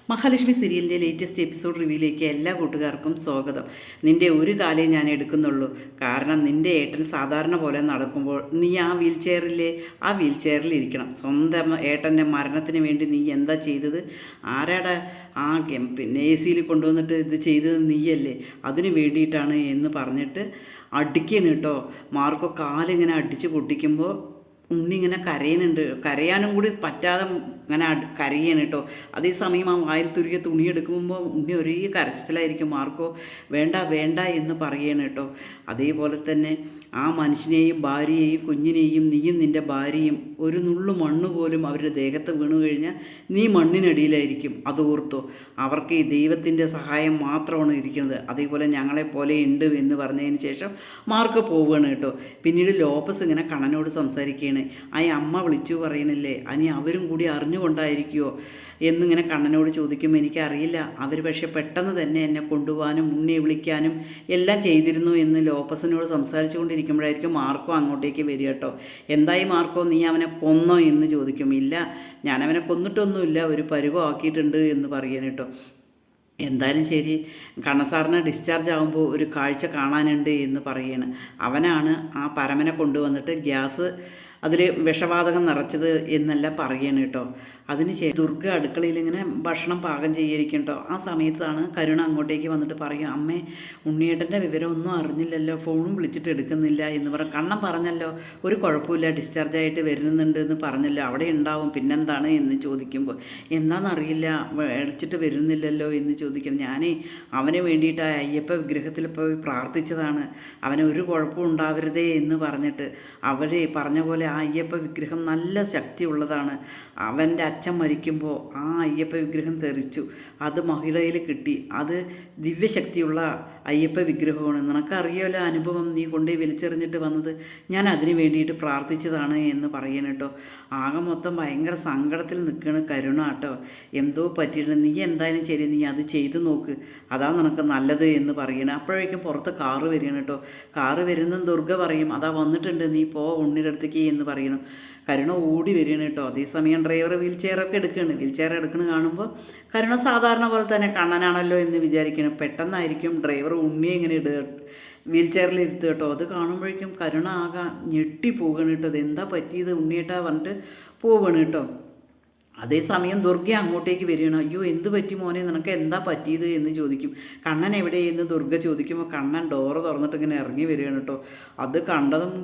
മഹാലക്ഷ്മി സീരിയലിൻ്റെ latest episode റിവ്യൂയിലേക്ക് എല്ലാ കൂട്ടുകാർക്കും സ്വാഗതം. നിൻ്റെ ഒരു കാലേ ഞാൻ എടുക്കുന്നുള്ളൂ. കാരണം നിൻ്റെ ഏട്ടൻ സാധാരണ പോലെ നടക്കുമ്പോൾ നീ ആ വീൽ ചെയറിലെ ആ വീൽ ചെയറിൽ ഇരിക്കണം. സ്വന്തം ഏട്ടൻ്റെ മരണത്തിന് വേണ്ടി നീ എന്താ ചെയ്തത്? ആരാടാ ആ പിന്നെ എ സിയിൽ കൊണ്ടുവന്നിട്ട് ഇത് ചെയ്തത്? നീയല്ലേ. അതിന് വേണ്ടിയിട്ടാണ് എന്ന് പറഞ്ഞിട്ട് അടിക്കണം കേട്ടോ. മാർക്കോ കാലിങ്ങനെ അടിച്ച് പൊട്ടിക്കുമ്പോൾ ഉണ്ണി ഇങ്ങനെ കരയുന്നുണ്ട്. കരയാനും കൂടി പറ്റാതെ ഇങ്ങനെ കരയാണ് കേട്ടോ. അതേസമയം ആ വായിൽ തുരുകിയ തുണി എടുക്കുമ്പോൾ ഉണ്ണി ഒരേ കരച്ചിലായിരിക്കും. മാർക്കോ വേണ്ട വേണ്ട എന്ന് പറയാണ് കേട്ടോ. അതേപോലെ തന്നെ ആ മനുഷ്യനെയും ഭാര്യയെയും കുഞ്ഞിനെയും നീയും നിൻ്റെ ഭാര്യയും ഒരു നുള്ളു മണ്ണ് പോലും അവരുടെ ദേഹത്ത് വീണു കഴിഞ്ഞാൽ നീ മണ്ണിനടിയിലായിരിക്കും. അത് ഓർത്തോ. അവർക്ക് ഈ ദൈവത്തിൻ്റെ സഹായം മാത്രമാണ് ഇരിക്കുന്നത്. അതേപോലെ ഞങ്ങളെപ്പോലെ ഉണ്ട് എന്ന് പറഞ്ഞതിന് ശേഷം മാർക്ക് പോവുകയാണ് കേട്ടോ. പിന്നീട് ലോപ്പസ് ഇങ്ങനെ കണ്ണനോട് സംസാരിക്കുകയാണ്. ആ അമ്മ വിളിച്ചു പറയണില്ലേ, അനി അവരും കൂടി അറിഞ്ഞുകൊണ്ടായിരിക്കുമോ എന്നിങ്ങനെ കണ്ണനോട് ചോദിക്കുമ്പോൾ എനിക്കറിയില്ല. അവർ പക്ഷെ പെട്ടെന്ന് തന്നെ എന്നെ കൊണ്ടുപോകാനും ഉണ്ണിയെ വിളിക്കാനും എല്ലാം ചെയ്തിരുന്നു എന്ന് ലോപ്പസിനോട് സംസാരിച്ചു കൊണ്ടിരിക്കുമ്പോഴായിരിക്കും മാർക്കോ അങ്ങോട്ടേക്ക് വരിക കേട്ടോ. എന്തായി മാർക്കോ, നീ അവനെ കൊന്നോ എന്ന് ചോദിക്കും. ഇല്ല, ഞാനവനെ കൊന്നിട്ടൊന്നുമില്ല, ഒരു പരുവമാക്കിയിട്ടുണ്ട് എന്ന് പറയണം കേട്ടോ. എന്തായാലും ശരി, കണ്ണസാറിന് ഡിസ്ചാർജ് ആകുമ്പോൾ ഒരു കാഴ്ച കാണാനുണ്ട് എന്ന് പറയാണ്. അവനാണ് ആ പരമനെ കൊണ്ടുവന്നിട്ട് ഗ്യാസ് അതിൽ വിഷവാതകം നിറച്ചത് എന്നെല്ലാം പറയണം കേട്ടോ. അതിന് ശേഷം ദുർഗ അടുക്കളയിൽ ഇങ്ങനെ ഭക്ഷണം പാകം ചെയ്യായിരിക്കും കേട്ടോ. ആ സമയത്താണ് കരുണ അങ്ങോട്ടേക്ക് വന്നിട്ട് പറയും, അമ്മേ ഉണ്ണിയേട്ടൻ്റെ വിവരമൊന്നും അറിഞ്ഞില്ലല്ലോ, ഫോണും വിളിച്ചിട്ട് എടുക്കുന്നില്ല എന്ന് കണ്ണൻ പറഞ്ഞല്ലോ ഒരു കുഴപ്പമില്ല, ഡിസ്ചാർജായിട്ട് വരുന്നുണ്ട് എന്ന് പറഞ്ഞല്ലോ, അവിടെ ഉണ്ടാവും, പിന്നെന്താണ് എന്ന് ചോദിക്കുമ്പോൾ എന്താണെന്നറിയില്ല, വിളിച്ചിട്ട് വരുന്നില്ലല്ലോ എന്ന് ചോദിക്കണം. ഞാനേ അവന് വേണ്ടിയിട്ട് ആ അയ്യപ്പ വിഗ്രഹത്തിൽ പോയി പ്രാർത്ഥിച്ചതാണ്, അവന് ഒരു കുഴപ്പവും ഉണ്ടാവരുതേ എന്ന് പറഞ്ഞിട്ട്. അവരെ പറഞ്ഞ പോലെ ആ അയ്യപ്പ വിഗ്രഹം നല്ല ശക്തിയുള്ളതാണ്. അവൻ്റെ അച്ഛൻ മരിക്കുമ്പോൾ ആ അയ്യപ്പ വിഗ്രഹം തെറിച്ചു, അത് മഹിളയിൽ കിട്ടി. അത് ദിവ്യശക്തിയുള്ള അയ്യപ്പ വിഗ്രഹമാണ്. നിനക്കറിയാമല്ലോ അനുഭവം, നീ കൊണ്ടുപോയി വലിച്ചെറിഞ്ഞിട്ട് വന്നത്. ഞാൻ അതിന് വേണ്ടിയിട്ട് പ്രാർത്ഥിച്ചതാണ് എന്ന് പറയണം കേട്ടോ. ആകെ മൊത്തം ഭയങ്കര സങ്കടത്തിൽ നിൽക്കുകയാണ് കരുണ കേട്ടോ. എന്തോ പറ്റിയിട്ട് നീ എന്തായാലും ശരി, നീ അത് ചെയ്തു നോക്ക്, അതാ നിനക്ക് നല്ലത് എന്ന് പറയണം. അപ്പോഴേക്കും പുറത്ത് കാറ് വരികയാണ് കേട്ടോ. കാറ് വരുന്നതും ദുർഗ പറയും, അതാ വന്നിട്ടുണ്ട്, നീ പോ ഉണ്ണിയുടെ അടുത്തേക്ക് എന്ന് പറയണം. കരുണ ഓടി വരികയാണ് കേട്ടോ. അതേസമയം ഡ്രൈവർ വീൽ ചെയറൊക്കെ എടുക്കുകയാണ്. വീൽ ചെയർ എടുക്കുന്നത് കാണുമ്പോൾ കരുണ സാധാരണ പോലെ തന്നെ കണ്ണനാണല്ലോ എന്ന് വിചാരിക്കണം. പെട്ടെന്നായിരിക്കും ഡ്രൈവർ ഉണ്ണിയെ ഇങ്ങനെ വീൽ ചെയറിൽ ഇരുത്തുക കേട്ടോ. അത് കാണുമ്പോഴേക്കും കരുണ ആകെ ഞെട്ടിപ്പോവുകയാണ് കേട്ടോ. അതെന്താ പറ്റിയത് ഉണ്ണിയേട്ടാ പറഞ്ഞിട്ട് പോവുകയാണ് കേട്ടോ. അതേസമയം ദുർഗ അങ്ങോട്ടേക്ക് വരികയാണ്. അയ്യോ എന്ത് പറ്റി മോനെ, നിനക്ക് എന്താ പറ്റിയത് എന്ന് ചോദിക്കും. കണ്ണൻ എവിടെയെന്ന് ദുർഗ ചോദിക്കുമ്പോൾ കണ്ണൻ ഡോറ് തുറന്നിട്ട് ഇങ്ങനെ ഇറങ്ങി വരികയാണ് കേട്ടോ. അത് കണ്ടതും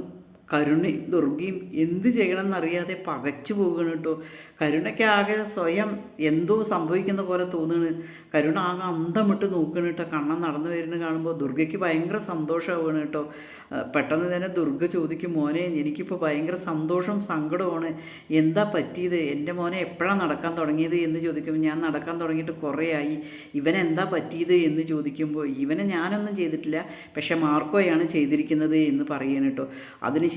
കരുണയും ദുർഗയും എന്ത് ചെയ്യണമെന്നറിയാതെ പകച്ചു പോവുകയാണ് കേട്ടോ. കരുണയ്ക്ക് ആകെ സ്വയം എന്തോ സംഭവിക്കുന്ന പോലെ തോന്നുകയാണ്. കരുണ ആകെ അന്തം വിട്ട് നോക്കുകയാണ് കേട്ടോ. കണ്ണൻ നടന്നു വരുന്നത് കാണുമ്പോൾ ദുർഗയ്ക്ക് ഭയങ്കര സന്തോഷമാവുകയാണ് കേട്ടോ. പെട്ടെന്ന് തന്നെ ദുർഗ ചോദിക്കും, മോനെ എനിക്കിപ്പോൾ ഭയങ്കര സന്തോഷം സങ്കടമാണ്, എന്താ പറ്റിയത്, എൻ്റെ മോനെ എപ്പോഴാണ് നടക്കാൻ തുടങ്ങിയത് എന്ന് ചോദിക്കുമ്പോൾ ഞാൻ നടക്കാൻ തുടങ്ങിയിട്ട് കുറേ ആയി, ഇവനെന്താ പറ്റിയത് എന്ന് ചോദിക്കുമ്പോൾ ഇവനെ ഞാനൊന്നും ചെയ്തിട്ടില്ല, പക്ഷേ മാർക്കോയാണ് ചെയ്തിരിക്കുന്നത് എന്ന് പറയണം കേട്ടോ. അതിനുശേഷം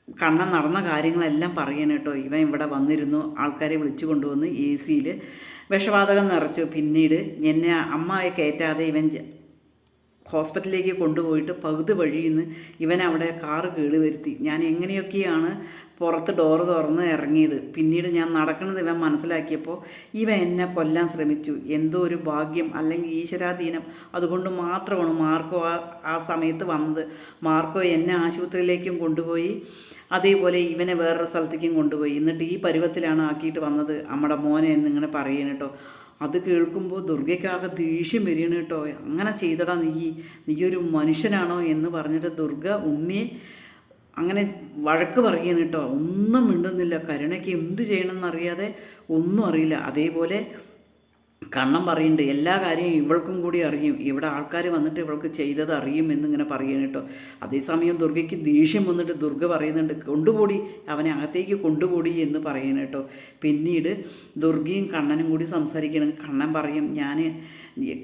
കണ്ണൻ നടന്ന കാര്യങ്ങളെല്ലാം പറയണം കേട്ടോ. ഇവൻ ഇവിടെ വന്നിരുന്നു, ആൾക്കാരെ വിളിച്ചു കൊണ്ടുവന്ന് എ സിയിൽ വിഷവാതകം നിറച്ചു, പിന്നീട് എന്നെ അമ്മയെ കയറ്റാതെ ഇവൻ ഹോസ്പിറ്റലിലേക്ക് കൊണ്ടുപോയിട്ട് പകുതി വഴിയിൽ നിന്ന് ഇവൻ അവിടെ കാറ് കേടുവരുത്തി. ഞാൻ എങ്ങനെയൊക്കെയാണ് പുറത്ത് ഡോറ് തുറന്ന് ഇറങ്ങിയത്. പിന്നീട് ഞാൻ നടക്കുന്നത് ഇവൻ മനസ്സിലാക്കിയപ്പോൾ ഇവൻ എന്നെ കൊല്ലാൻ ശ്രമിച്ചു. എന്തോ ഒരു ഭാഗ്യം അല്ലെങ്കിൽ ഈശ്വരാധീനം, അതുകൊണ്ട് മാത്രമാണ് മാർക്കോ ആ സമയത്ത് വന്നത്. മാർക്കോ എന്നെ ആശുപത്രിയിലേക്കും കൊണ്ടുപോയി, അതേപോലെ ഇവനെ വേറൊരു സ്ഥലത്തേക്കും കൊണ്ടുപോയി. എന്നിട്ട് ഈ പരുവത്തിലാണ് ആക്കിയിട്ട് വന്നത് നമ്മുടെ മോനെ എന്നിങ്ങനെ പറയണം കേട്ടോ. അത് കേൾക്കുമ്പോൾ ദുർഗയ്ക്കാകെ ദേഷ്യം വരികയാണ് കേട്ടോ. അങ്ങനെ ചെയ്തടാ നീയൊരു മനുഷ്യനാണോ എന്ന് പറഞ്ഞിട്ട് ദുർഗ ഉണ്ണിയെ അങ്ങനെ വഴക്ക് പറയുകയാണ് കേട്ടോ. ഒന്നും മിണ്ടുന്നില്ല. കരുണയ്ക്ക് എന്ത് ചെയ്യണമെന്നറിയാതെ ഒന്നും അറിയില്ല. അതേപോലെ കണ്ണൻ പറയുന്നുണ്ട് എല്ലാ കാര്യവും ഇവൾക്കും കൂടി അറിയും, ഇവിടെ ആൾക്കാർ വന്നിട്ട് ഇവൾക്ക് ചെയ്തത് അറിയും എന്നിങ്ങനെ പറയുകയാണ് കേട്ടോ. അതേസമയം ദുർഗയ്ക്ക് ദേഷ്യം വന്നിട്ട് ദുർഗ പറയുന്നുണ്ട്, കൊണ്ടുപോടി അവനെ അകത്തേക്ക് കൊണ്ടുപോടി എന്ന് പറയണം കേട്ടോ. പിന്നീട് ദുർഗയും കണ്ണനും കൂടി സംസാരിക്കണം. കണ്ണൻ പറയും, ഞാൻ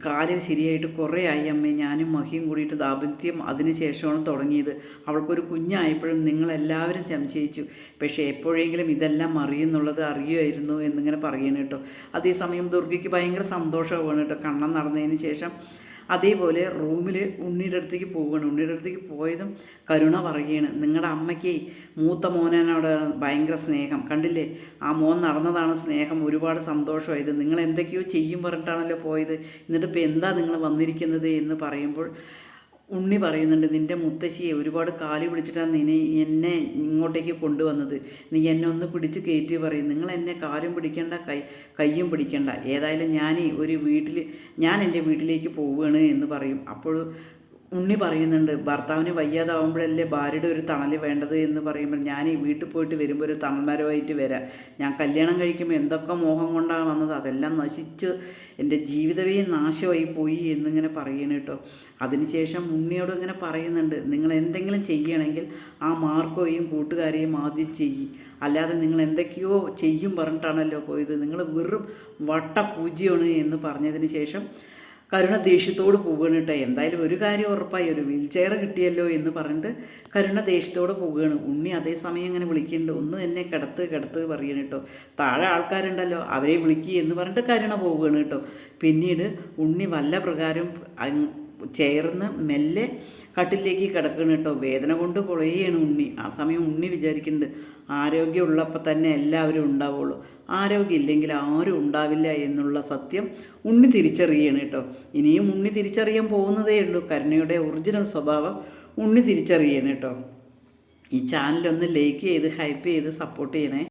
കാല് ശരിയായിട്ട് കുറേ ആയി അമ്മേ, ഞാനും മഹിയും കൂടിയിട്ട് ദാമ്പത്യം അതിന് ശേഷമാണ് തുടങ്ങിയത്. അവൾക്കൊരു കുഞ്ഞായപ്പോഴും നിങ്ങളെല്ലാവരും സംശയിച്ചു, പക്ഷേ എപ്പോഴെങ്കിലും ഇതെല്ലാം അറിയുന്നുള്ളത് അറിയുമായിരുന്നു എന്നിങ്ങനെ പറയണം കേട്ടോ. അതേസമയം ദുർഗയ്ക്ക് ഭയങ്കര സന്തോഷമാണ് കേട്ടോ. കണ്ണൻ നടന്നതിന് ശേഷം അതേപോലെ റൂമിൽ ഉണ്ണിയുടെ അടുത്തേക്ക് പോവുകയാണ്. ഉണ്ണിയുടെ അടുത്തേക്ക് പോയതും കരുണ പറയുകയാണ്, നിങ്ങളുടെ അമ്മയ്ക്ക് മൂത്ത മോനോട് ഭയങ്കര സ്നേഹം കണ്ടില്ലേ, ആ മോൻ നടന്നതാണ് സ്നേഹം, ഒരുപാട് സന്തോഷമായത്, നിങ്ങൾ എന്തൊക്കെയോ ചെയ്യും പറഞ്ഞിട്ടാണല്ലോ പോയത്, എന്നിട്ട് ഇപ്പോൾ എന്താ നിങ്ങൾ വന്നിരിക്കുന്നത് എന്ന് പറയുമ്പോൾ ഉണ്ണി പറയുന്നുണ്ട്, നിൻ്റെ മുത്തശ്ശിയെ ഒരുപാട് കാലി പിടിച്ചിട്ടാണ് എന്നെ ഇങ്ങോട്ടേക്ക് കൊണ്ടുവന്നത്, നീ എന്നെ ഒന്ന് പിടിച്ച് കയറ്റി പറയും, നിങ്ങൾ എന്നെ കാലും പിടിക്കേണ്ട കയ്യും പിടിക്കേണ്ട, ഏതായാലും ഞാൻ എൻ്റെ വീട്ടിലേക്ക് പോവുകയാണ് എന്ന് പറയും. അപ്പോൾ ഉണ്ണി പറയുന്നുണ്ട്, ഭർത്താവിന് വയ്യാതാവുമ്പോഴല്ലേ ഭാര്യയുടെ ഒരു തണൽ വേണ്ടത് എന്ന് പറയുമ്പോൾ, ഞാൻ ഈ വീട്ടിൽ പോയിട്ട് വരുമ്പോൾ ഒരു തണൽമരമായിട്ട് വരാം, ഞാൻ കല്യാണം കഴിക്കുമ്പോൾ എന്തൊക്കെ മോഹം കൊണ്ടാണ് വന്നത് അതെല്ലാം നശിച്ച് എൻ്റെ ജീവിതമേ നാശമായി പോയി എന്നിങ്ങനെ പറയണം കേട്ടോ. അതിനുശേഷം ഉണ്ണിയോട് ഇങ്ങനെ പറയുന്നുണ്ട്, നിങ്ങൾ എന്തെങ്കിലും ചെയ്യണമെങ്കിൽ ആ മാർക്കോയും കൂട്ടുകാരെയും ആദ്യം ചെയ്യും, അല്ലാതെ നിങ്ങൾ എന്തൊക്കെയോ ചെയ്യും പറഞ്ഞിട്ടാണല്ലോ പോയത്, നിങ്ങൾ വെറും വട്ടപൂജ്യമാണ് എന്ന് പറഞ്ഞതിന് ശേഷം കരുണ ദേഷ്യത്തോട് പോവുകയാണ് കേട്ടോ. എന്തായാലും ഒരു കാര്യം ഉറപ്പായി, ഒരു വീൽ ചെയർ കിട്ടിയല്ലോ എന്ന് പറഞ്ഞിട്ട് കരുണ ദേഷ്യത്തോടെ പോവുകയാണ്. ഉണ്ണി അതേസമയം ഇങ്ങനെ വിളിക്കുന്നുണ്ട്, ഒന്ന് എന്നെ കിടത്ത് പറയണം കേട്ടോ, താഴെ ആൾക്കാരുണ്ടല്ലോ അവരെ വിളിക്കുക എന്ന് പറഞ്ഞിട്ട് കരുണ പോവുകയാണ് കേട്ടോ. പിന്നീട് ഉണ്ണി വല്ല പ്രകാരം ചേർന്ന് മെല്ലെ കട്ടിലേക്ക് കിടക്കണം കേട്ടോ. വേദന കൊണ്ട് പൊളയാണ് ഉണ്ണി. ആ സമയം ഉണ്ണി വിചാരിക്കുന്നുണ്ട്, ആരോഗ്യമുള്ളപ്പോൾ തന്നെ എല്ലാവരും ഉണ്ടാവുള്ളൂ, ആരോഗ്യമില്ലെങ്കിൽ ആരും ഉണ്ടാവില്ല എന്നുള്ള സത്യം ഉണ്ണി തിരിച്ചറിയണം കേട്ടോ. ഇനിയും ഉണ്ണി തിരിച്ചറിയാൻ പോകുന്നതേ ഉള്ളൂ, കരുണയുടെ ഒറിജിനൽ സ്വഭാവം ഉണ്ണി തിരിച്ചറിയണം കേട്ടോ. ഈ ചാനലൊന്ന് ലൈക്ക് ചെയ്ത് ഹൈപ്പ് ചെയ്ത് സപ്പോർട്ട് ചെയ്യണേ.